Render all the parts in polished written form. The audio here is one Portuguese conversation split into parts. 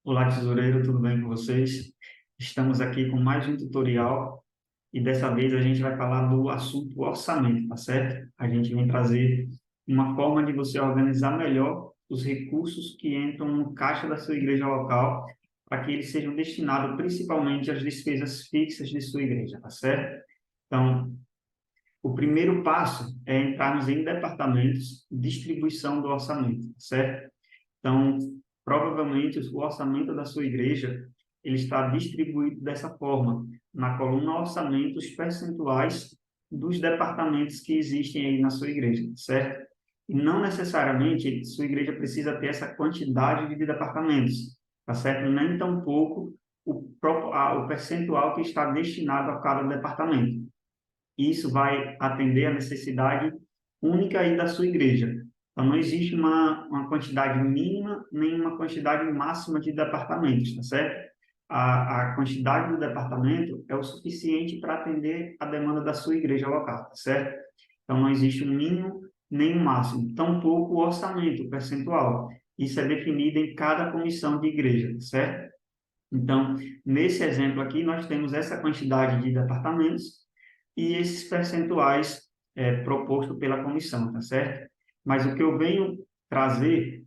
Olá, tesoureiro, tudo bem com vocês? Estamos aqui com mais um tutorial e dessa vez a gente vai falar do assunto orçamento, tá certo? A gente vem trazer uma forma de você organizar melhor os recursos que entram no caixa da sua igreja local para que eles sejam destinados principalmente às despesas fixas de sua igreja, tá certo? Então, o primeiro passo é entrarmos em departamentos, distribuição do orçamento, tá certo? Então, provavelmente o orçamento da sua igreja ele está distribuído dessa forma, na coluna orçamentos percentuais dos departamentos que existem aí na sua igreja, certo? E não necessariamente sua igreja precisa ter essa quantidade de departamentos, tá certo? Nem tampouco o percentual que está destinado a cada departamento. Isso vai atender a necessidade única aí da sua igreja. Então, não existe uma quantidade mínima nem uma quantidade máxima de departamentos, tá certo? A quantidade do departamento é o suficiente para atender a demanda da sua igreja local, tá certo? Então, não existe um mínimo nem um máximo, tampouco o orçamento, o percentual. Isso é definido em cada comissão de igreja, tá certo? Então, nesse exemplo aqui, nós temos essa quantidade de departamentos e esses percentuais proposto pela comissão, tá certo? Mas o que eu venho trazer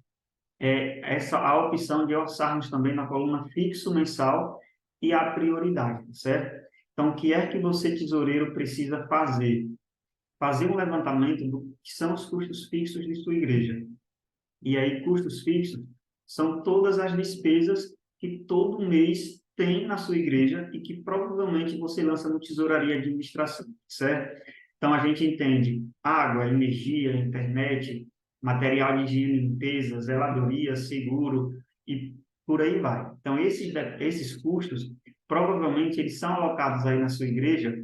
é a opção de orçarmos também na coluna fixo mensal e a prioridade, tá certo? Então, o que é que você, tesoureiro, precisa fazer? Fazer um levantamento do que são os custos fixos de sua igreja. E aí, custos fixos são todas as despesas que todo mês tem na sua igreja e que provavelmente você lança no Tesouraria de Administração, certo? Então, a gente entende água, energia, internet, material de higiene e limpeza, zeladoria, seguro e por aí vai. Então, esses custos, provavelmente, eles são alocados aí na sua igreja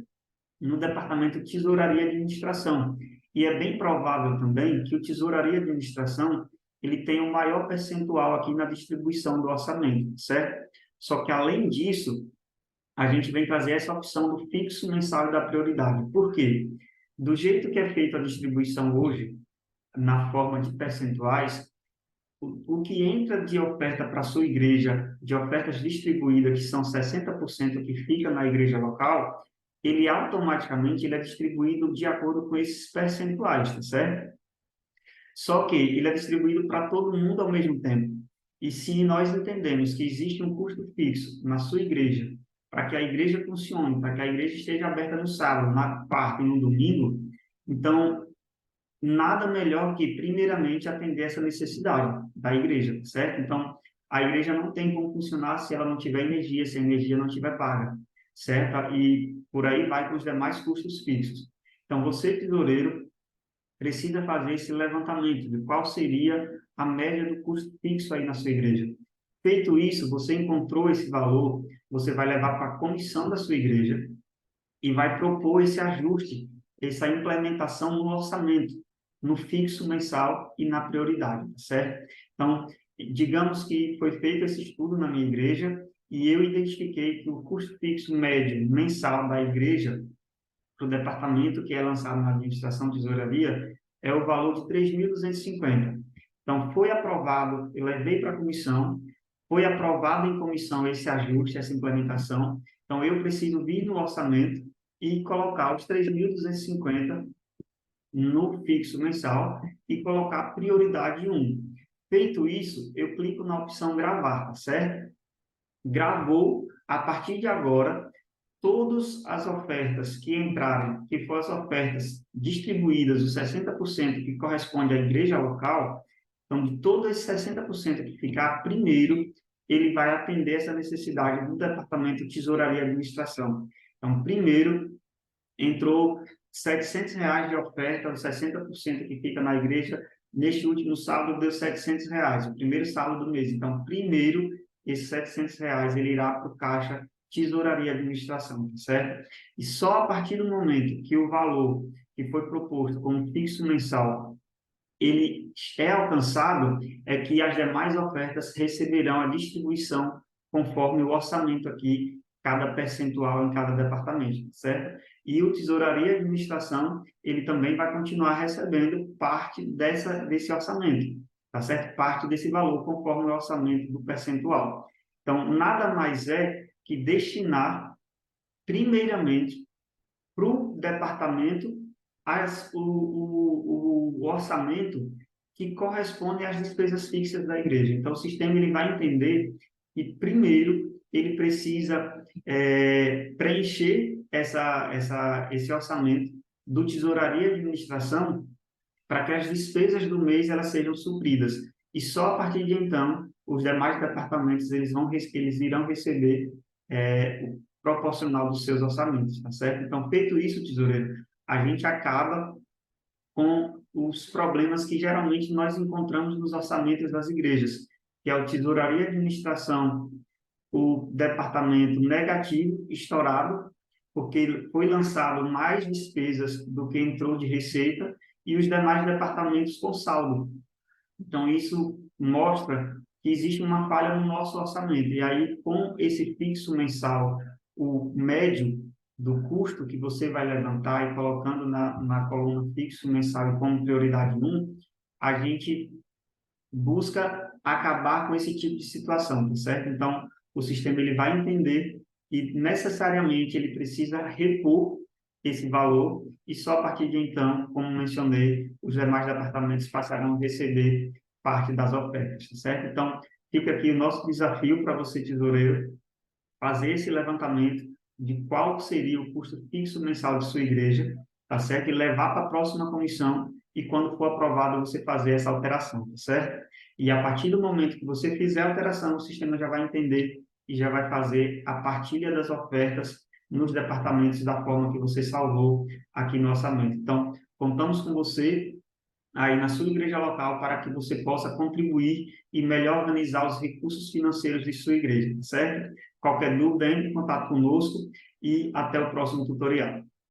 no departamento de Tesouraria e Administração. E é bem provável também que o Tesouraria e Administração ele tem um maior percentual aqui na distribuição do orçamento, certo? Só que, além disso, a gente vem trazer essa opção do fixo mensal e da prioridade. Por quê? Do jeito que é feita a distribuição hoje, na forma de percentuais, o que entra de oferta para a sua igreja, de ofertas distribuídas, que são 60% que fica na igreja local, ele automaticamente ele é distribuído de acordo com esses percentuais, tá certo? Só que ele é distribuído para todo mundo ao mesmo tempo. E se nós entendemos que existe um custo fixo na sua igreja, para que a igreja funcione, para que a igreja esteja aberta no sábado, na quarta e no domingo, então nada melhor que, primeiramente, atender essa necessidade da igreja, certo? Então, a igreja não tem como funcionar se ela não tiver energia, se a energia não estiver paga, certo? E por aí vai com os demais custos fixos. Então, você, tesoureiro, precisa fazer esse levantamento de qual seria a média do custo fixo aí na sua igreja. Feito isso, você encontrou esse valor, você vai levar para a comissão da sua igreja e vai propor esse ajuste, essa implementação no orçamento, no fixo mensal e na prioridade, certo? Então, digamos que foi feito esse estudo na minha igreja e eu identifiquei que o custo fixo médio mensal da igreja para o departamento que é lançado na administração de tesouraria é o valor de 3.250. Então, foi aprovado, eu levei para a comissão, foi aprovado em comissão esse ajuste, essa implementação. Então, eu preciso vir no orçamento e colocar os 3.250 no fixo mensal e colocar prioridade 1. Feito isso, eu clico na opção gravar, tá certo? Gravou, a partir de agora, todas as ofertas que entrarem, que foram as ofertas distribuídas, os 60% que corresponde à igreja local, então, de todos esses 60% que ficar primeiro, ele vai atender essa necessidade do Departamento de Tesouraria e Administração. Então, primeiro, entrou R$ 700 de oferta, os 60% que fica na igreja, neste último sábado deu R$ 700, o primeiro sábado do mês. Então, primeiro, esses R$ 700 ele irá para o caixa Tesouraria e Administração, certo? E só a partir do momento que o valor que foi proposto como fixo mensal ele é alcançado, é que as demais ofertas receberão a distribuição conforme o orçamento aqui, cada percentual em cada departamento, certo? E o Tesouraria e Administração, ele também vai continuar recebendo parte desse orçamento, tá certo? Parte desse valor conforme o orçamento do percentual. Então, nada mais é que destinar, primeiramente, para o departamento o orçamento que corresponde às despesas fixas da igreja. Então, o sistema ele vai entender que, primeiro, ele precisa preencher esse orçamento do tesouraria e administração para que as despesas do mês elas sejam supridas. E só a partir de então, os demais departamentos eles irão receber o proporcional dos seus orçamentos, tá certo? Então, feito isso, tesoureiro, a gente acaba com os problemas que geralmente nós encontramos nos orçamentos das igrejas, que é o tesouraria e administração, o departamento negativo, estourado, porque foi lançado mais despesas do que entrou de receita, e os demais departamentos com saldo. Então, isso mostra que existe uma falha no nosso orçamento. E aí, com esse fixo mensal, o médio do custo que você vai levantar e colocando na coluna fixo mensal como prioridade 1, a gente busca acabar com esse tipo de situação, tá certo? Então, o sistema ele vai entender que necessariamente ele precisa repor esse valor e só a partir de então, como mencionei, os demais departamentos passarão a receber parte das ofertas, tá certo? Então, fica aqui o nosso desafio para você, tesoureiro, fazer esse levantamento de qual seria o custo fixo mensal de sua igreja, tá certo? E levar para a próxima comissão e quando for aprovado você fazer essa alteração, tá certo? E a partir do momento que você fizer a alteração, o sistema já vai entender e já vai fazer a partilha das ofertas nos departamentos da forma que você salvou aqui no orçamento. Então, contamos com você aí na sua igreja local para que você possa contribuir e melhor organizar os recursos financeiros de sua igreja, certo? Qualquer dúvida, entre em contato conosco e até o próximo tutorial.